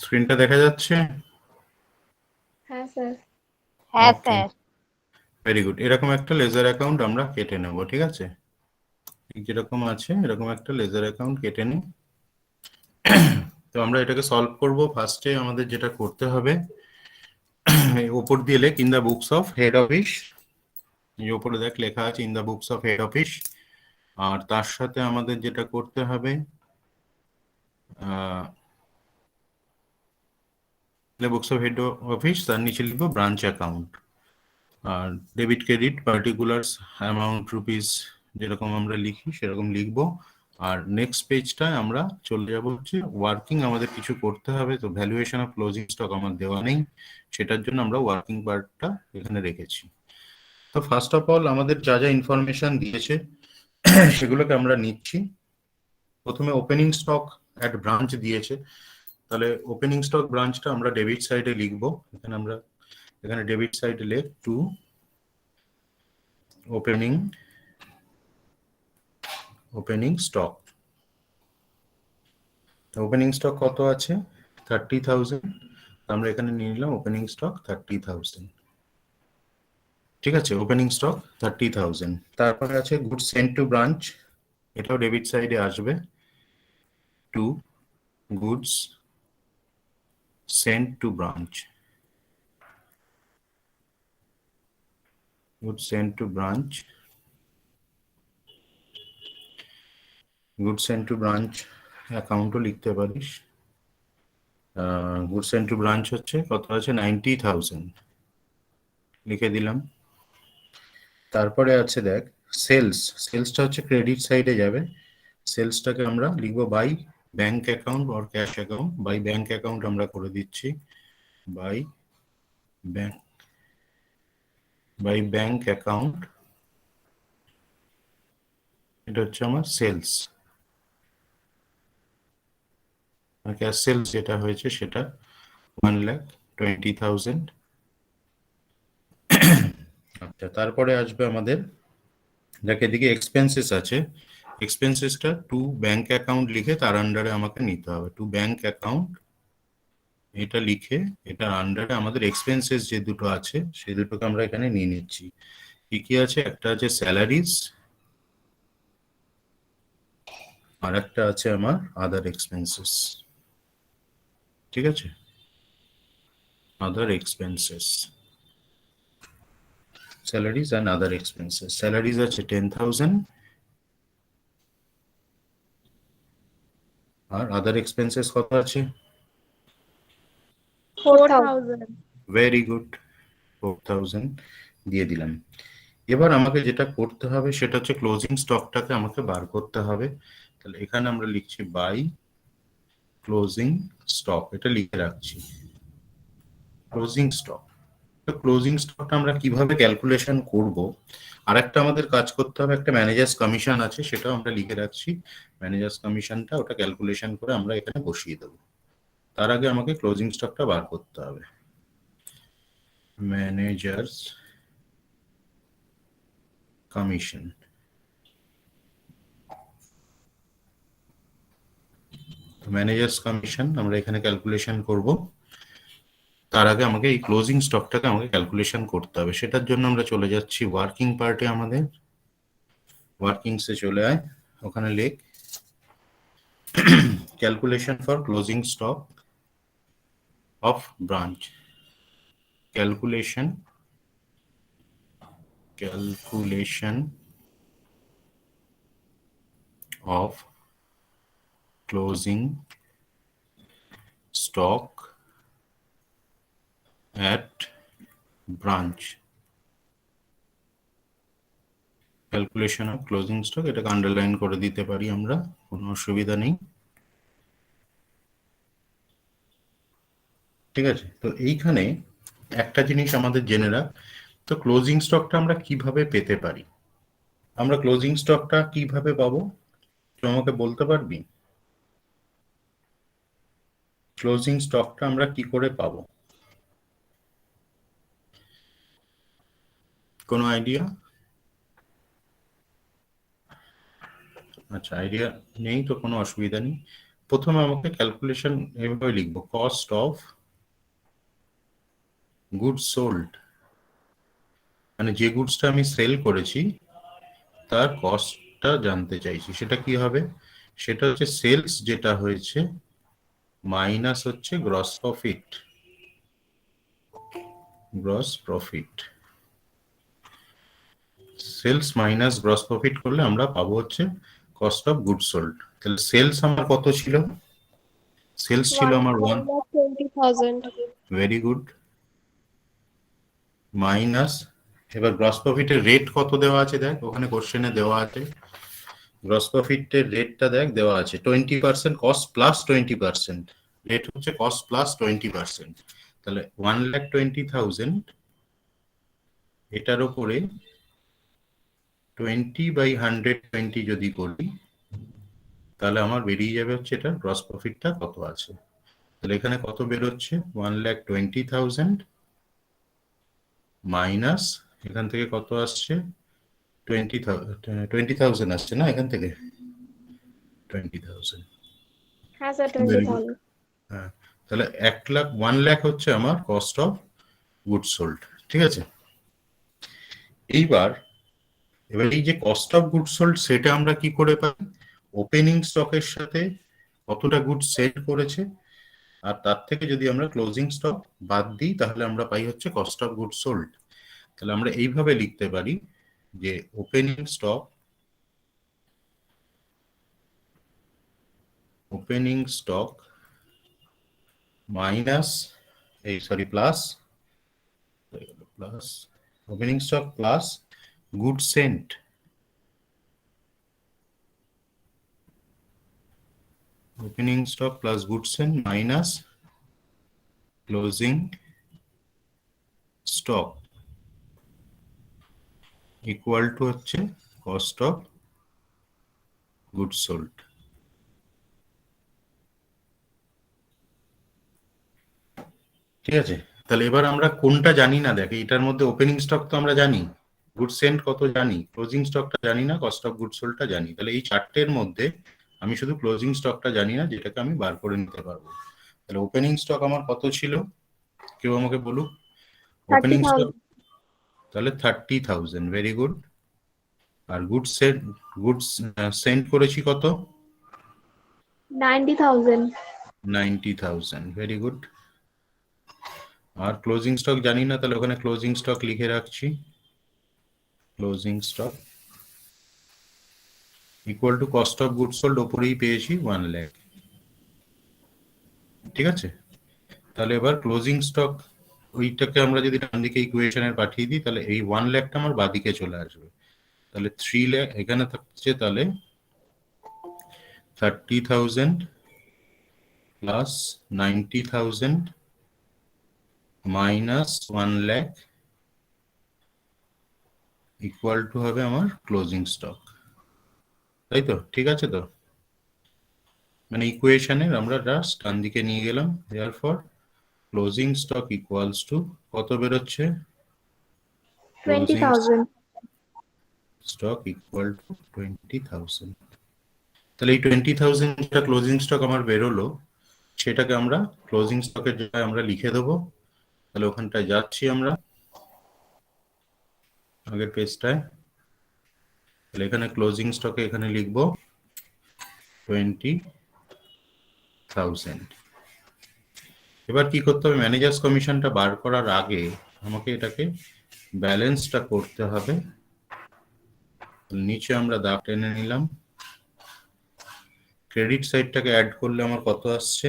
স্ক্রিনটা দেখা যাচ্ছে? হ্যাঁ স্যার। হ্যাঁ ওকে, স্যার। Very good. এরকম একটা লেজার অ্যাকাউন্ট আমরা কেটে নেব, ঠিক আছে? যেরকম আছে এরকম একটা লেজার অ্যাকাউন্ট কেটে নিই। তো আমরা এটাকে সলভ করব। ফার্স্টে আমাদের যেটা করতে হবে, উপর দিয়ে লেখ in the books of head office. এই উপরে দেখ লেখা আছে in the books of head office. আর তার সাথে আমাদের যেটা করতে হবে, বুকস অফ হেড অফিস, তার নিচে লিখবো ব্রাঞ্চ অ্যাকাউন্ট। আর debit credit particulars amount rupees যেরকম আমরা লিখি সেরকম লিখবো। আর নেক্সট পেজটায় আমরা চলে যাব হচ্ছে ওয়ার্কিং, আমাদের কিছু করতে হবে। তো ভ্যালুয়েশন অফ ক্লোজিং স্টক আমার দেওয়া নেই, সেটার জন্য আমরা ওয়ার্কিং পার্টটা এখানে রেখেছি। তো ফার্স্ট অফ অল আমাদের যা যা ইনফরমেশন দিয়েছে সেগুলোকে আমরা নিচ্ছি। প্রথমে ওপেনিং স্টক অ্যাট ব্রাঞ্চ দিয়েছে, তাহলে ওপেনিং স্টক ব্রাঞ্চটা আমরা ডেবিট সাইডে লিখবো। এখানে ডেবিট সাইডে লেখ to opening stock. Opening stock কত আছে? 30,000। আমরা এখানে নিয়ে নিলাম ওপেনিং স্টক 30,000, ঠিক আছে? Opening stock 30,000। তারপরে আছে গুডস সেন্ট টু ব্রাঞ্চ, এটাও ডেবিট সাইডে আসবে। To goods sent to branch, goods sent to branch, goods sent to branch অ্যাকাউন্টও লিখতে পারিস। গুডস সেন্ট টু ব্রাঞ্চ হচ্ছে কত আছে? 90,000, লিখে দিলাম। তারপরে আছে দেখ সেলস, সেলসটা হচ্ছে ক্রেডিট সাইডে যাবে। সেলসটাকে আমরা লিখবো by bank account or cash account. By bank account আমরা করে দিচ্ছি, বাই ব্যাংক অ্যাকাউন্ট। এটা হচ্ছে আমার সেলস। ক্যাশ সেলস যেটা হয়েছে সেটা 1,20,000। আচ্ছা, তারপরে আসবে আমাদের দেখ এদিকে এক্সপেন্সেস আছে। এক্সপেন্সেসটা টু ব্যাংক অ্যাকাউন্ট লিখে তার আন্ডারে আমাকে নিতে হবে। টু ব্যাংক অ্যাকাউন্ট এটা লিখে এটার আন্ডারে আমাদের এক্সপেন্সেস যে দুটো আছে সেই দুটোকে আমরা এখানে নিয়ে নিচ্ছি। কি কি আছে? একটা আছে স্যালারিজ, আর একটা আছে আমার আদার এক্সপেন্সেস, ঠিক আছে? আদার expenses, salaries and other expenses. Salaries আছে 10,000 আর আদার এক্সপেন্সেস কত আছে? 4,000। ভেরি গুড, 4,000 দিয়ে দিলাম। এবার আমাকে যেটা করতে হবে সেটা হচ্ছে ক্লোজিং স্টকটাকে আমাকে বার করতে হবে। তাহলে এখানে আমরা লিখছি বাই ক্লোজিং স্টক, এটা লিখে রাখছি ক্লোজিং স্টক। তো ক্লোজিং স্টকটা আমরা কিভাবে ক্যালকুলেশন করব? আর একটা আমাদের কাজ করতে হবে, একটা ম্যানেজার্স কমিশন আছে, সেটাও আমরা লিখে রাখছি। ম্যানেজার্স কমিশনটা ওটা ক্যালকুলেশন করে আমরা এখানে বসিয়ে দেবো। তার আগে আমাকে ক্লোজিং স্টকটা বার করতে হবে। ম্যানেজার্স কমিশন, ম্যানেজার্স কমিশন আমরা এখানে ক্যালকুলেশন করব। তার আগে আমাকে এই ক্লোজিং স্টকটাকে আমাকে ক্যালকুলেশন করতে হবে। সেটার জন্য আমরা চলে যাচ্ছি ওয়ার্কিং পার্টে। আমাদের ওয়ার্কিংসে চলে আয়, ওখানে লেখ calculation for closing stock of branch. Calculation of closing stock at branch। Calculation of closing stock, এটাকে আন্ডারলাইন করে দিতে পারি আমরা, কোনো অসুবিধা নেই, ঠিক আছে? তো এইখানে একটা জিনিস আমাদের জেনে রাখ, তো ক্লোজিং স্টকটা আমরা কিভাবে পেতে পারি? আমরা ক্লোজিং স্টকটা কিভাবে পাবো তুই আমাকে বলতে পারবি? ক্লোজিং স্টকটা আমরা কি করে পাবো? কোনো আইডিয়া? আচ্ছা, আইডিয়া নেই তো কোনো অসুবিধা নেই। প্রথমে আমাকে ক্যালকুলেশন এভাবে লিখবো, কস্ট অফ গুডস সোল্ড, মানে যে গুডসটা আমি সেল করেছি তার কস্টটা জানতে চাইছি। সেটা কি হবে? সেটা হচ্ছে সেলস যেটা হয়েছে মাইনাস হচ্ছে gross profit. Gross profit, sales minus gross profit করলে আমরা পাবো হচ্ছে কস্ট অফ গুড সোল্ড। তাহলে সেলস আমার কত ছিল? সেলস ছিল আমার 1,20,000. ভেরি গুড, মাইনাস, এবার গ্রস প্রফিটের রেট কত দেওয়া আছে দেখ, ওখানে কোশ্চেনে দেওয়া আছে। গ্রস প্রফিটের রেটটা দেখ দেওয়া আছে 20%, কস্ট প্লাস 20%। রেট হচ্ছে কস্ট প্লাস 20%। তাহলে 1,20,000 এটার উপরে 20/120 যদি করি তাহলে আমার বেরিয়ে যাবে হচ্ছে এটা গ্রস প্রফিটটা কত আছে। তাহলে এখানে কত বেরোচ্ছে? 1,20,000 মাইনাস এখান থেকে কত আসছে? 20,000 আসছে না এখান থেকে? 20,000, হ্যাঁ স্যার, ভেরি গুড। 20,000. হ্যাঁ, তাহলে 1,00,000 হচ্ছে আমার কস্ট অফ গুড সোল্ড। ঠিক আছে, এইবার এই যে কস্ট অফ গুড সোল্ড সেটা আমরা কি করে পাই? ওপেনিং স্টকের সাথে কতটা গুড সেল করেছে আর তার থেকে যদি আমরা ক্লোজিং স্টক বাদ দিই তাহলে আমরা পাই হচ্ছে কস্ট অফ গুড সোল্ড। তাহলে আমরা এইভাবে লিখতে পারি যে opening stock minus plus opening stock plus good sent, opening stock plus good sent minus closing stock equal to হচ্ছে কস্ট অফ গুড সোল্ড। ঠিক আছে, তাহলে এবার আমরা কোনটা জানি না, দেখ এটার মধ্যে ওপেনিং স্টক তো আমরা জানি, গুড সেন্ট কত জানি, ক্লোজিং স্টকটা জানি না, কস্ট অফ গুড সোল্ডটা জানি। তাহলে এই চারটের মধ্যে আমি শুধু ক্লোজিং স্টকটা জানি না, যেটাকে আমি বার করে নিতে পারবো। তাহলে ওপেনিং স্টক আমার কত ছিল কেউ আমাকে বলুক। Opening stock 30,000. তাহলে 30,000, ভেরি গুড। আর গুড সেন্ট করেছি কত? 90,000. 90,000, ভেরি গুড। আর ক্লোজিং স্টক জানি না, তাহলে ওখানে ক্লোজিং স্টক লিখে রাখছি, closing stock equal to cost of good sold, ওপরেই পেয়েছি 1,00,000। ঠিক আছে, তাহলে এবার ক্লোজিং স্টক ওইটাকে আমরা যদি ডান দিকে ইকুয়েশনের পাঠিয়ে দিই তাহলে এই 1,00,000টা আমার বাদিকে চলে আসবে। তাহলে 3,00,000 এখানে থাকছে, তাহলে 30,000 প্লাস 90,000 মাইনাস 1,00,000 ইকুয়াল টু হবে আমার ক্লোজিং স্টক। তাই তো? ঠিক আছে তো, মানে ইকুয়েশনের আমরা জাস্ট ডান দিকে নিয়ে গেলাম। Therefore closing stock equals to কত বেরোচ্ছে? ক্লোজিং 20,000. Stock equal to 20,000। তাহলে এই 20,000 যেটা ক্লোজিং স্টক আমার বেরোলো সেটাকে আমরা ক্লোজিং স্টকের জায়গায় আমরা লিখে দেবো। তাহলে ওখানটায় যাচ্ছি আমরা আগের পেজটায়, তাহলে এখানে ক্লোজিং স্টকে এখানে লিখবো 20,000। এবার কি করতে হবে? ম্যানেজার্স কমিশনটা বার করার আগে আমাকে এটাকে ব্যালেন্সটা করতে হবে। নিচে আমরা দাগ টেনে নিলাম, ক্রেডিট সাইডটাকে অ্যাড করলে আমার কত আসছে?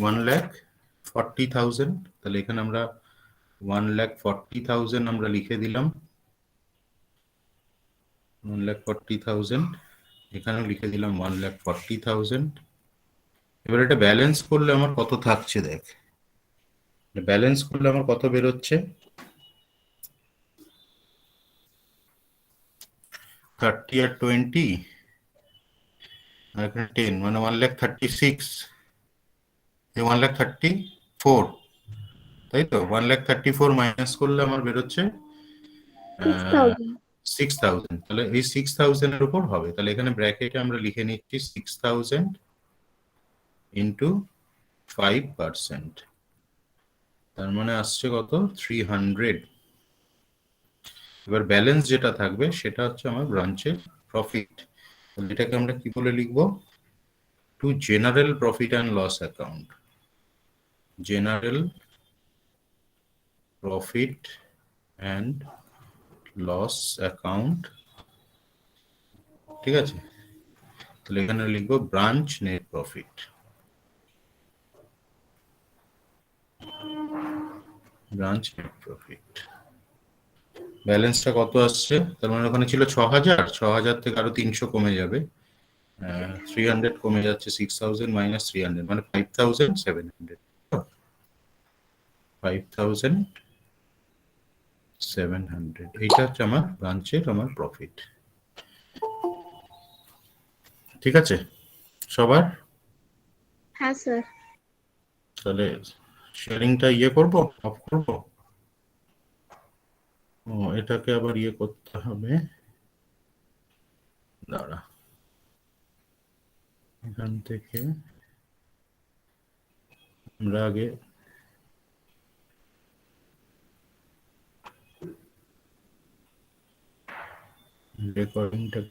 1,40,000। তাহলে এখানে আমরা 1,40,000 আমরা লিখে দিলাম, 1,40,000 এখানেও লিখে দিলাম 1,40,000। এবার এটা ব্যালেন্স করলে আমার কত থাকছে দেখ, ব্যালেন্স করলে আমার কত বেরোচ্ছে? 30 আর 20 আর এখানে 10, মানে 1,36, 1,34, তাই তো? 1,34 মাইনাস করলে আমার বেরোচ্ছে 6,000. 6,000, তাহলে এই 6,000 এর উপর হবে। তাহলে এখানে ব্র্যাকেটে আমরা লিখে নিচ্ছি 6,000 ইন্টু 5%, তার মানে আসছে কত, 300। এবার ব্যালেন্স যেটা থাকবে সেটা হচ্ছে আমার ব্রাঞ্চের প্রফিট। এটাকে আমরা কি বলে লিখবো, to general profit and loss account, general profit and loss account. ঠিক আছে, তাহলে এখানে লিখবো branch net profit, branch net profit. ব্যালেন্সটা কত আসছে, তার মানে ওখানে ছিল 6,000, 6,000 থেকে আরো 300 কমে যাবে, 300 কমে যাচ্ছে, 6,000 মাইনাস 300 মানে 5,700, 5,700। এইটা হচ্ছে আমার ব্রাঞ্চের আমার প্রফিট। ঠিক আছে সবার? হ্যাঁ স্যার। তাহলে শেয়ারিংটা করব, অফ করব। ও, এটাকে আবার করতে হবে, দাঁড়া, এখান থেকে আমরা আগে রেকর্ডিংটা